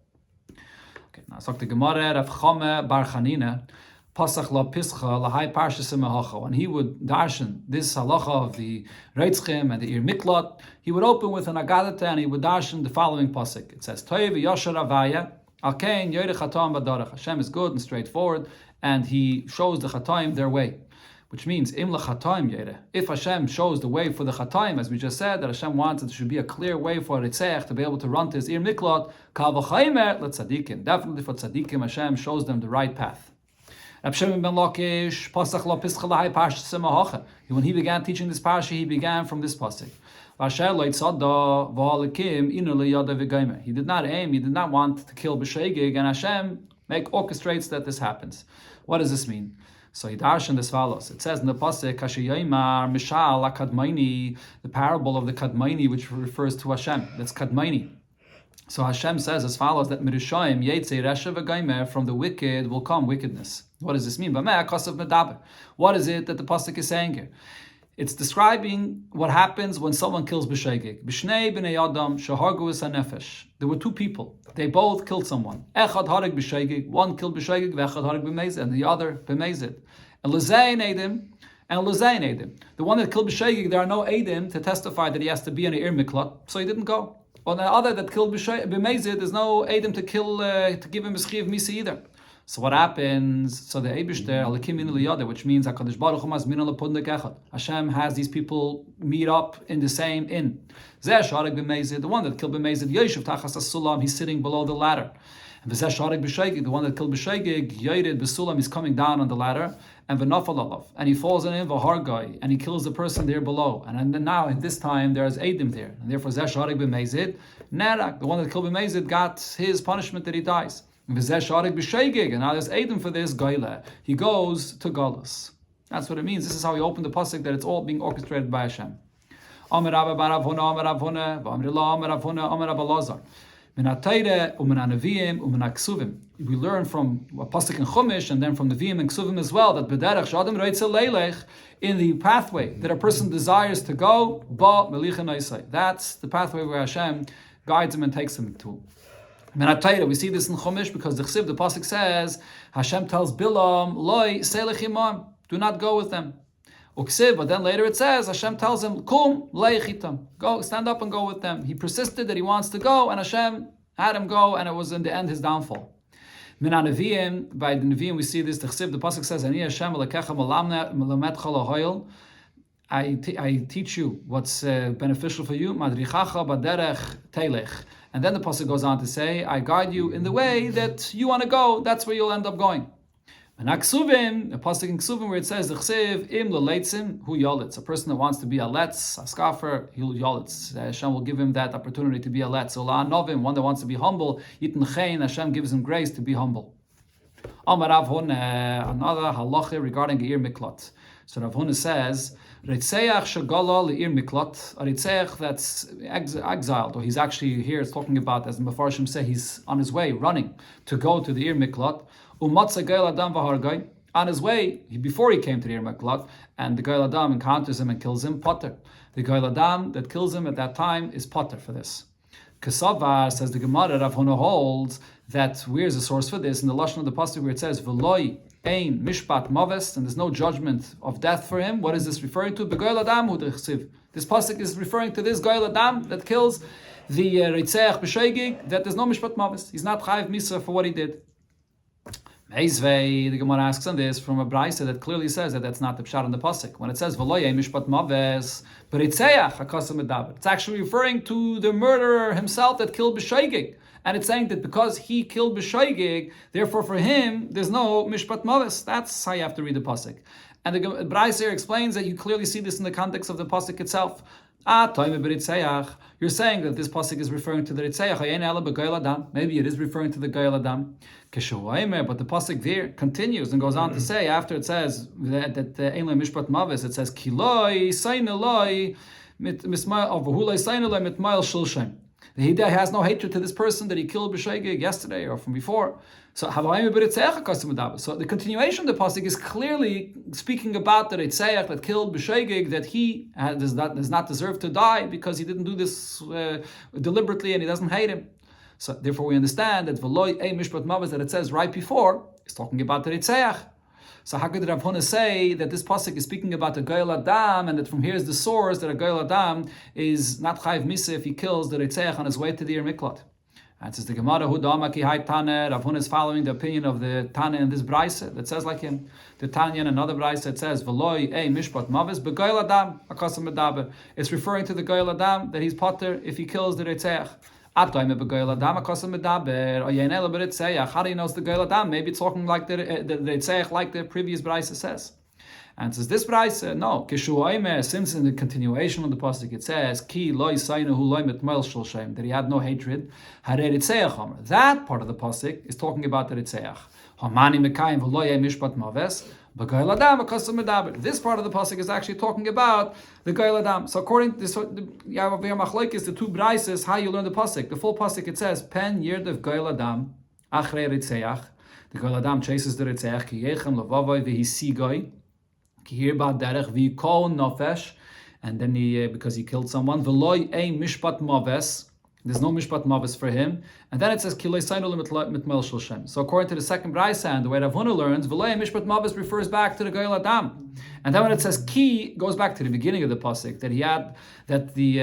Now, so the Gemara Rav Chome Bar Chanina, Pasach la Pischa lahai Parshas Mehacha. When he would darshan this halacha of the Reitzchem and the Ir Miklat, he would open with an Agadata and he would darshan the following pasuk. It says, Toiv Yashar Avaya, Alkein Yorech Chatam Badarach. Hashem is good and straightforward, and He shows the Chataim their way. Which means, Im L'Chataim Yorech. If Hashem shows the way for the Chataim, as we just said, that Hashem wants that there should be a clear way for Ritzech to be able to run to his Ir Miklat, Kal V'chaimer L'Tzadikim. Definitely for Tzadikim, Hashem shows them the right path. Rab Shimon ben Lakish, Pasach La Pischa Lahai Parshas Mehacha. When he began teaching this parsha, he began from this pasuk. He did not aim, he did not want to kill B'Shegig, and Hashem orchestrates that this happens. What does this mean? So he darshan as follows. It says in the pasuk, Kashiyaymar Mishal HaKadmaini, the parable of the Kadmaini, which refers to Hashem. That's Kadmaini. So Hashem says as follows, that Mirishayim Yetze Resha V'Gaymer, from the wicked will come wickedness. What does this mean? What is it that the pasuk is saying here? It's describing what happens when someone kills b'shegeg. B'shnei b'nei adam shehargu es hanefesh. There were two people. They both killed someone. Echad hareg b'shegeg. One killed b'shegeg, v'echad hareg b'mezid, and the other b'mezid. And l'zein edim, and l'zein edim. The one that killed b'shegeg, there are no edim to testify that he has to be in an ir miklat, so he didn't go. On the other that killed b'mezid, there's no edim to kill to give him a schiyuv misa either. So what happens? So the Eibishter Alikim min liyada, which means Hakadosh Baruch Hu mas min lepundek echad. Hashem has these people meet up in the same inn. Zeh sharek b'mezid, the one that killed b'mezid, Yoshev tachas sulam, he's sitting below the ladder. And v'zeh sharek b'shegeg, the one that killed b'shegeg, Yored b'sulam, he's coming down on the ladder, and v'nafal alav, and he falls in v'hargai, and he kills the person there below. And then now at this time there's Eidim there, and therefore zeh sharek b'mezid, Nerak, the one that killed b'mezid, got his punishment that he dies. And now there's Adam for this Gaila. He goes to Galus. That's what it means. This is how he opened the pasuk, that it's all being orchestrated by Hashem. We learn from a pasuk in Chumash and then from the Vim and Ksuvim as well that in the pathway that a person desires to go, that's the pathway where Hashem guides him and takes him to. We see this in Chumash because the Chsiv, the pasuk says, Hashem tells Bilam, Loi selech imam, do not go with them. Uksiv, but then later it says, Hashem tells him, Kum leichitam, go, stand up and go with them. He persisted that he wants to go, and Hashem had him go, and it was in the end his downfall. Min Nevi'im, by the Nevi'im we see this, the Chsiv, the pasuk says, Ani Hashem lekecha melametcha lahoyel, I teach you what's beneficial for you, madrichacha baderech telech. And then the pasuk goes on to say, I guide you in the way that you want to go, that's where you'll end up going. And Aksuvim, the pasuk in Ksuvim where it says, the Chsiv, im leleitzim, hu yolitz, a person that wants to be a letz, a scoffer, he'll yolitz. Hashem will give him that opportunity to be a letz. So la'anovim, one that wants to be humble, yitn chein, Hashem gives him grace to be humble. Amar Rav Huna, another halacha regarding Geir Miklat. So Rav Huna says, Ritzeach shagala le'ir miklat, a ritzeach that's exiled, or he's actually here, it's talking about, as the Mefarshim say, he's on his way, running to go to the ir miklat. Umatza gail adam v'hargai, on his way, before he came to the ir miklat, and the gail adam encounters him and kills him, potter. The gail adam that kills him at that time is potter for this. Kasavar, says the Gemara, Rav Huna holds that, where's the source for this? In the lashon of the pasuk where it says, V'loi ein mishpat maves, and there's no judgment of death for him. What is this referring to? Begoil adam hu d'chsiv. This pasuk is referring to this goil adam that kills the ritzeach b'sheigig, that there's no mishpat maves. He's not chayiv misa for what he did. Meizvei, the Gemara asks on this from a brayse that clearly says that that's not the pshat in the pasuk. When it says v'lo ein mishpat maves, but ritzeach hakasam medaber, it's actually referring to the murderer himself that killed b'sheigig. And it's saying that because he killed b'shoigig, therefore for him there's no mishpat mavis. That's how you have to read the pasuk. And the Brais here explains that you clearly see this in the context of the pasuk itself. You're saying that this pasuk is referring to the ritzeach. Maybe it is referring to the goyal adam. But the pasuk there continues and goes on to say, after it says that ein le mishpat mavis, it says kiloi saineloi mit mismail of v'hulei saineloi mit mail shulshem. He has no hatred to this person that he killed b'sheigig yesterday or from before. So the continuation of the pasuk is clearly speaking about the ritzeach that killed b'sheigig, that he does not deserve to die because he didn't do this deliberately and he doesn't hate him. So therefore we understand that v'loi ein mishpat mavis that it says right before is talking about the ritzeach. So how could Rav Huna say that this pasuk is speaking about the goyal adam, and that from here is the source that a goyal adam is not chayiv misa if he kills the ritzeach on his way to the ir miklat? And says the Gemara, Hu da'ama ki hai Tane, Rav Huna is following the opinion of the Tane in this brayse that says like him. The Tanya in another brayse that says v'loi ein mishpat mavis begoyal adam akasam medaber. It's referring to the goyal adam that he's potter if he kills the ritzeach. How do you know the goyal adam? Maybe it's talking like the ritzeach, like the previous brayse says. And says this brayse, no. Since in the continuation of the pasuk it says ki loy sainu hu loy mitmail shel shem, that he had no hatred. That part of the pasuk is talking about the ritzeach. Hamani mekayim v'loy mishpat maves. This part of the pasuk is actually talking about the goyal adam. So according to this, the two braises, how you learn the pasuk. The full pasuk it says pen yirdev goyal adam achrei ritzeach. The goyal adam chases the ritzeach ki yechem lavavoi v'hisigoi. And then he, because he killed someone, there's no mishpat maves for him. And then it says, so according to the second brayse and the way Rav Huna learns, mishpat maves refers back to the Goyal Adam. And then when it says ki, goes back to the beginning of the pasuk that he had, that the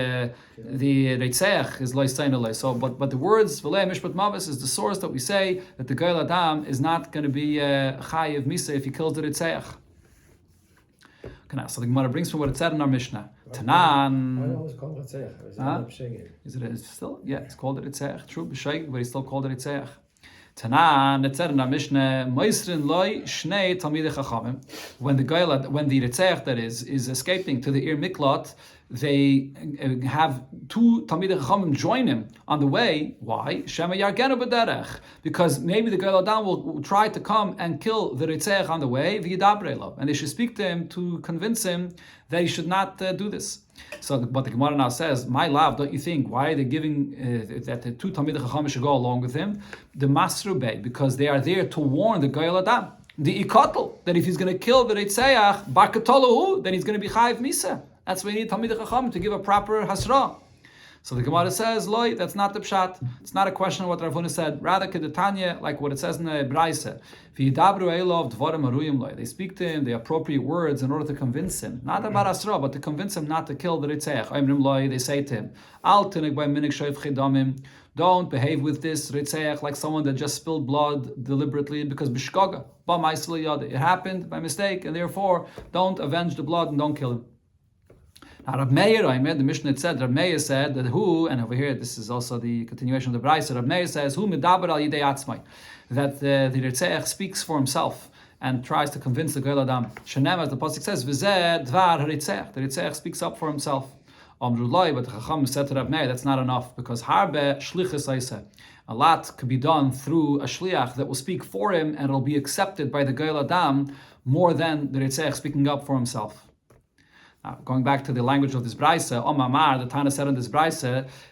Reitzeach is loisainolei. So, but the words mishpat maves is the source that we say that the Goyal Adam is not going to be chayiv misa if he kills the Reitzeach. So the Gemara brings from what it said in our Mishnah. Tanan. Why not called Ritzeach? Is it still? Yeah, it's called Ritzeach. True, b'shegeg, but he still called it Ritzeach. Tanan. It said in our Mishnah, Moisrin loy shnei talmidei chachamim. When the Ritzeach that is escaping to the Ir Miklat, they have two Talmidei Chachamim join him on the way. Why? Shema yargenu b'derech. Because maybe the Goyal Adam will try to come and kill the Ritzeach on the way, v'yidabrei lo. And they should speak to him to convince him that he should not do this. So, but the Gemara now says, my love, don't you think, why are they giving that the two Talmidei Chachamim should go along with him? The Masru Bey, because they are there to warn the Goyal Adam. The Ikotl, that if he's going to kill the Ritzeach, Barkatolohu, then he's going to be Chayiv Misa. That's why you need Talmidei Chachamim to give a proper hasra. So the Gemara says, Loi, that's not the pshat. It's not a question of what Rav Huna said. Rather, Kedetanya, like what it says in the Braise, V'yidabru elov dvarim haruyim loi. They speak to him the appropriate words in order to convince him, not about hasra, but to convince him not to kill the Ritzeach. Oimrim loi, they say to him, Al tinig by minig shoyv chidamim. Don't behave with this Ritzeach like someone that just spilled blood deliberately because b'shkoga, b'maisel yada. It happened by mistake, and therefore don't avenge the blood and don't kill him. Now, Rav Meir, the Mishnah said, Rav Meir said that who, and over here this is also the continuation of the Braise, Rav Meir says, who medaber al yidei atzmai, that the Ritzeach speaks for himself and tries to convince the Goyal Adam. Shenem, as the pasuk says, v'zeh dvar Ritzeach, the Ritzeach speaks up for himself. Amrullah, but the Chacham said to Rav Meir, that's not enough, because harbe shlichus aiseh, a lot could be done through a shliach that will speak for him and it'll be accepted by the Goyal Adam more than the Ritzeach speaking up for himself. Going back to the language of this Braise, Omamar, the Tana said in this Braise,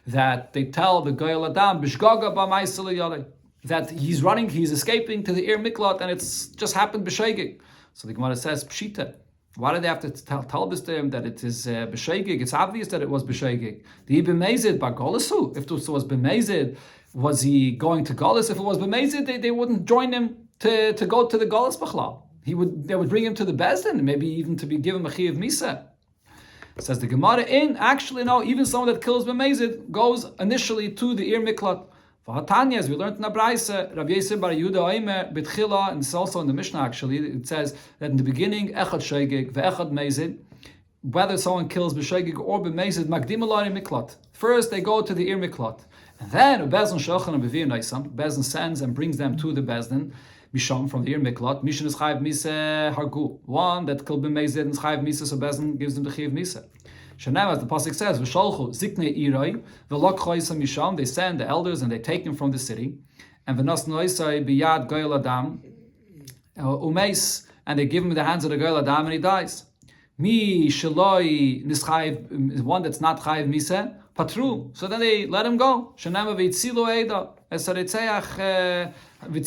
that they tell the Goyal Adam, Bishgoga b'maisel yadei, that he's escaping to the Ir Miklat, and it's just happened b'shegig. So the Gemara says, Pshita. Why do they have to tell this to him that it is b'shegig? It's obvious that it was b'shegig. The b'mezid b'golisu. If it was b'mezid, was he going to Golis? If it was b'mezid, they wouldn't join him to go to the Golis b'chlal. They would bring him to the Bezdin, maybe even to give him a Chiyav Misa. Says the Gemara, actually no, even someone that kills b'mezid goes initially to the Ir Miklat. V'hatanya, as we learned in the Braise, Rabbi Yosef bar Yehuda Oimer b'tchila, and it's also in the Mishnah actually, it says that in the beginning, echad shegig ve'echad mezid, whether someone kills b'shegig or b'mezid, magdim alai miklat. First they go to the Ir Miklat. And then, Bezdin shochan and b'vir naisam, Bezdin sends and brings them to the Bezdin, Misham from the Ir Miklat, Mishan is Chayiv Misa Hargu. One that killed b'mezid and is Chayiv Misa, so Bezdin gives them the Chayiv Misa. Shanem, as the pasuk says, V'sholchu ziknei irai v'lokcha isa misham. They send the elders and they take him from the city, and v'nasnu isai biyad Goyal Adam umeis, and they give him in the hands of the Goyal Adam and he dies. Mi shaloi nischayiv, one that's not Chayiv Misa patru. So then they let him go. Shanem v'itzilu eida esaritzeach. They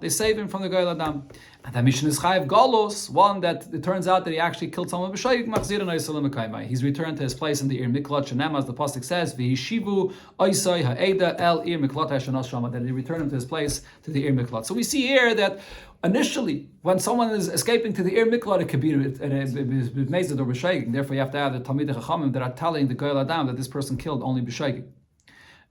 save him from the Goyal Adam. And the Mishnah is Chayiv Golos, one that it turns out that he actually killed someone b'shayik machzir and kaimai. He's returned to his place in the Ir Miklat. Shenem, as the pasuk says, v'yishivu oisai ha'eda el Ir Miklat ha'shanas shama, that he returned him to his place to the Ir Miklat. So we see here that initially, when someone is escaping to the Ir Miklat, it could be b'mezid or b'shayik, and therefore you have to have the Talmidei Chachamim that are telling the Goyal Adam that this person killed only b'shayik.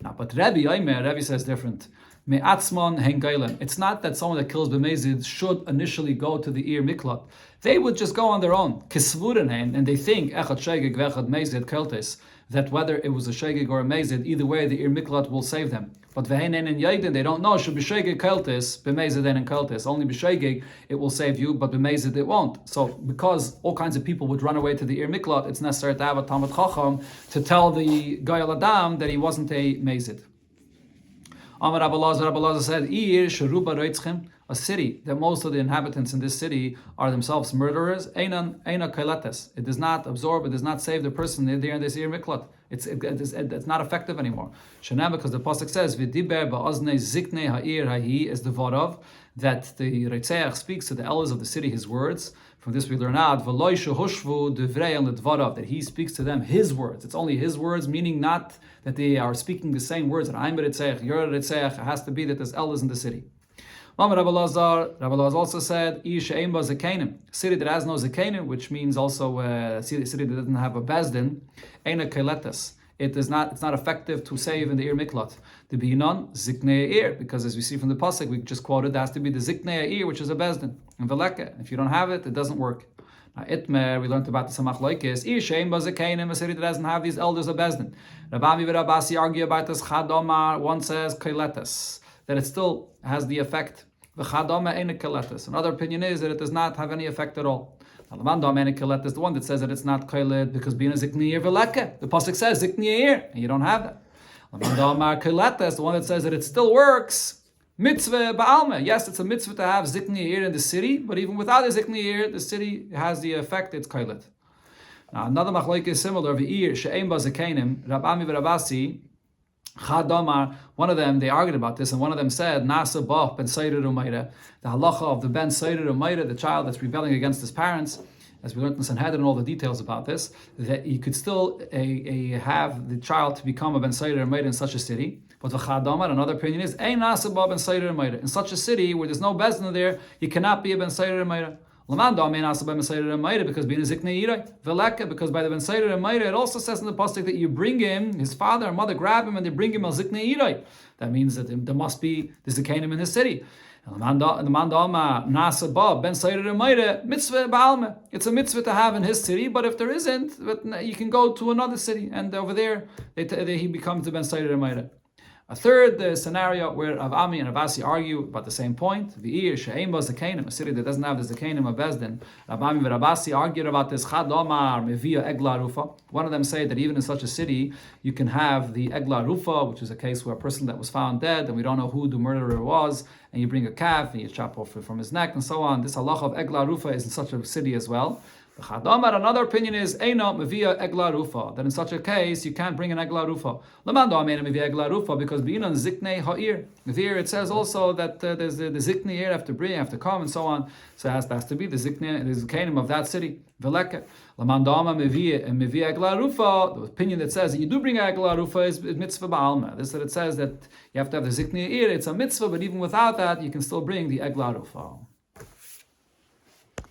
Now, but Rebbe says different. Me'atzmon hen gailen. It's not that someone that kills b'mezid should initially go to the Ir Miklat. They would just go on their own. Kisvuren hen, and they think echad shegig ve'echad mezid keltes, that whether it was a shegig or a mezid, either way the Ir Miklat will save them. But ve'hen en yaydin, they don't know should be shegig keltes b'mezid en keltes. Only b'shegig it will save you, but b'mezid it won't. So because all kinds of people would run away to the Ir Miklat, it's necessary to have a Talmid Chacham to tell the Goyal Adam that he wasn't a mezid. Amar Rabbi Lazar said, a city that most of the inhabitants in this city are themselves murderers, eina kailetes. It does not absorb, it does not save the person there in this Ir Miklat. It's not effective anymore. Shanam, because the pasuk says v'diber ba'oznei ziknei ha'ir hahi is the varav, that the Reitzeach speaks to the elders of the city his words. From this we learn out v'loi shehushvu devrei al dvarav, that he speaks to them his words. It's only his words, meaning not that they are speaking the same words. That I'm a Reitzeach, you're a Reitzeach. It has to be that there's elders in the city. Rabbi Lazar also said, a city that has no zakenim, which means also a city that doesn't have a bezdin, eina keletas. It's not effective to save in the ir miklat. The binon ziknei ir, because as we see from the pasuk we just quoted, there has to be the ziknei ir, which is a bezdin. And veleka, if you don't have it, it doesn't work. Now itmer, we learned about the samach loikis. Ir sheim bazakenim, a city that doesn't have these elders of bezdin. Rabbi Rabasi argue about this chadomar. One says keletas, that it still has the effect. Another opinion is that it does not have any effect at all. The one that says that it's not kailet because being a zikniyir veleke. The pasuk says zikniyir, and you don't have that. The one that says that it still works. Mitzvah ba'alma. Yes, it's a mitzvah to have zikniyir in the city, but even without a zikniyir, the city has the effect. It's kailet. Now another machlok is similar. V'ir she'em bazakenim. Rabami v'Rabasi. Chadamar, one of them, they argued about this, and one of them said, Nasa bah ben Seirer umayra, the halacha of the ben Seirer umayra, the child that's rebelling against his parents, as we learned in Sanhedrin and all the details about this, that you could still have the child to become a ben Seirer umayra in such a city. But the Chadamar, another opinion is, Ein Nasa bah ben Seirer umayra. In such a city where there's no bezdin there, you cannot be a ben Seirer umayra. Because being a ziknei irai, veleka, because by the ben Seirer umayra, it also says in the pasuk that you bring him, his father and mother grab him and they bring him al ziknei irai. That means that there must be the zikanim in his city. It's a mitzvah to have in his city, but if there isn't, you can go to another city, and over there he becomes the ben Seirer umayra. A third scenario where Rav Ami and Rav Asi argue about the same point. V'ir she'ein ba zakanim, a city that doesn't have the zakanim of Bezdin. Rav Ami and Rav Asi argued about this. Chad Omar mevia egla rufa. One of them say that even in such a city, you can have the egla rufa, which is a case where a person that was found dead and we don't know who the murderer was, and you bring a calf and you chop off from his neck and so on. This halacha of egla rufa is in such a city as well. Another opinion is that in such a case you can't bring an egla rufa. Because being on ziknei ha'ir, here it says also that there's the ziknei here have to come and so on. So it has to be the ziknei, the zikanim of that city. The opinion that says that you do bring egla rufa is mitzvah ba'alma. This that it says that you have to have the ziknei here. It's a mitzvah, but even without that you can still bring the egla rufa.